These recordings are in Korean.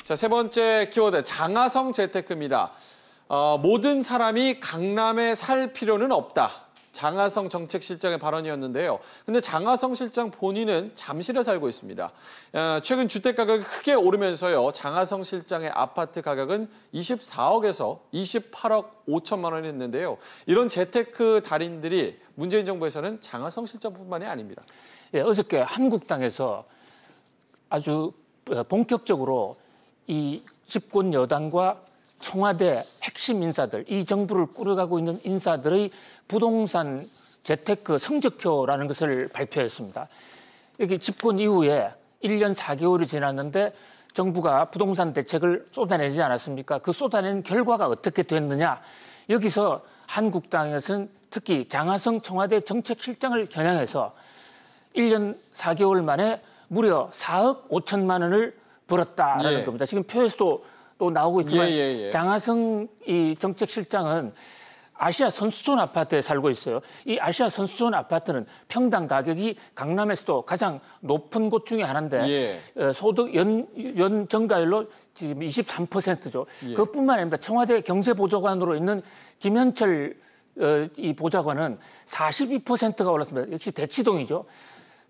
자, 세 번째 키워드 장하성 재테크입니다. 모든 사람이 강남에 살 필요는 없다. 장하성 정책실장의 발언이었는데요. 근데 장하성 실장 본인은 잠실에 살고 있습니다. 최근 주택 가격이 크게 오르면서요. 장하성 실장의 아파트 가격은 24억에서 28억 5천만 원이 했는데요. 이런 재테크 달인들이 문재인 정부에서는 장하성 실장뿐만이 아닙니다. 예, 어저께 한국당에서 아주 본격적으로 이 집권 여당과 청와대 핵심 인사들, 이 정부를 꾸려가고 있는 인사들의 부동산 재테크 성적표라는 것을 발표했습니다. 여기 집권 이후에 1년 4개월이 지났는데 정부가 부동산 대책을 쏟아내지 않았습니까? 그 쏟아낸 결과가 어떻게 됐느냐? 여기서 한국당에서는 특히 장하성 청와대 정책실장을 겨냥해서 1년 4개월 만에 무려 4억 5천만 원을 벌었다라는 겁니다. 지금 표에서도 또 나오고 있지만 장하성 이 정책실장은 아시아 선수촌 아파트에 살고 있어요. 이 아시아 선수촌 아파트는 평당 가격이 강남에서도 가장 높은 곳 중에 하나인데 소득 연 정가율로 지금 23%죠. 그것뿐만 아닙니다. 청와대 경제보좌관으로 있는 김현철 이 보좌관은 42%가 올랐습니다. 역시 대치동이죠.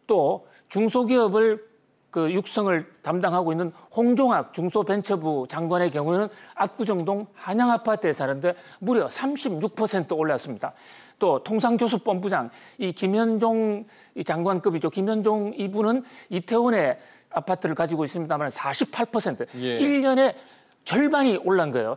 또 중소기업을 육성을 담당하고 있는 홍종학 중소벤처부 장관의 경우에는 압구정동 한양아파트에 사는데 무려 36% 올랐습니다. 또 통상교섭본부장 이 김현종 이 장관급이죠. 김현종 이분은 이태원에 아파트를 가지고 있습니다만 48%, 1년에 절반이 올란 거예요.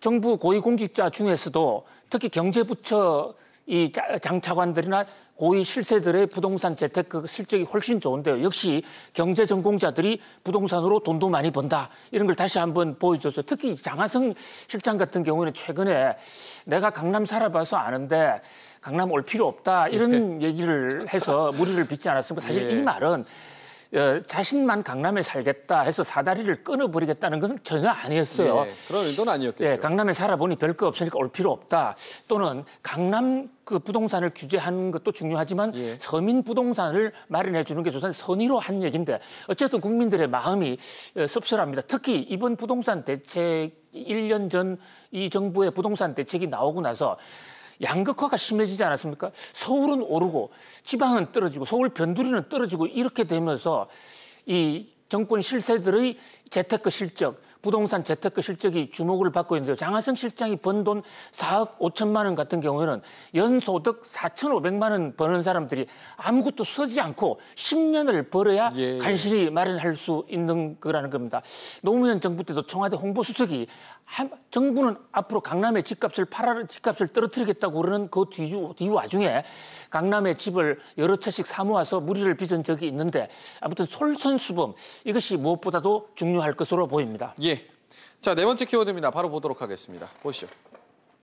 정부 고위공직자 중에서도 특히 경제부처 이 장차관들이나 고위 실세들의 부동산 재테크 실적이 훨씬 좋은데요. 역시 경제 전공자들이 부동산으로 돈도 많이 번다. 이런 걸 다시 한번 보여줬어요. 특히 장하성 실장 같은 경우는 최근에 내가 강남 살아봐서 아는데 강남 올 필요 없다. 이런 얘기를 해서 무리를 빚지 않았습니까? 사실 이 말은 자신만 강남에 살겠다 해서 사다리를 끊어버리겠다는 것은 전혀 아니었어요. 그런 의도는 아니었겠죠. 강남에 살아보니 별 거 없으니까 올 필요 없다. 또는 강남 그 부동산을 규제하는 것도 중요하지만 서민 부동산을 마련해 주는 게 조선 선의로 한 얘기인데 어쨌든 국민들의 마음이 씁쓸합니다. 특히 이번 부동산 대책 1년 전 이 정부의 부동산 대책이 나오고 나서 양극화가 심해지지 않았습니까? 서울은 오르고 지방은 떨어지고 서울 변두리는 떨어지고 이렇게 되면서 이 정권 실세들의 재테크 실적, 부동산 재테크 실적이 주목을 받고 있는데요. 장하성 실장이 번 돈 4억 5천만 원 같은 경우에는 연소득 4,500만 원 버는 사람들이 아무것도 쓰지 않고 10년을 벌어야 간신히 마련할 수 있는 거라는 겁니다. 노무현 정부 때도 청와대 홍보수석이 정부는 앞으로 강남의 집값을 떨어뜨리겠다고 그러는 그 뒤 와중에 강남의 집을 여러 채씩 사모아서 무리를 빚은 적이 있는데 아무튼 솔선수범 이것이 무엇보다도 중요할 것으로 보입니다. 자, 네 번째 키워드입니다. 바로 보도록 하겠습니다. 보시죠.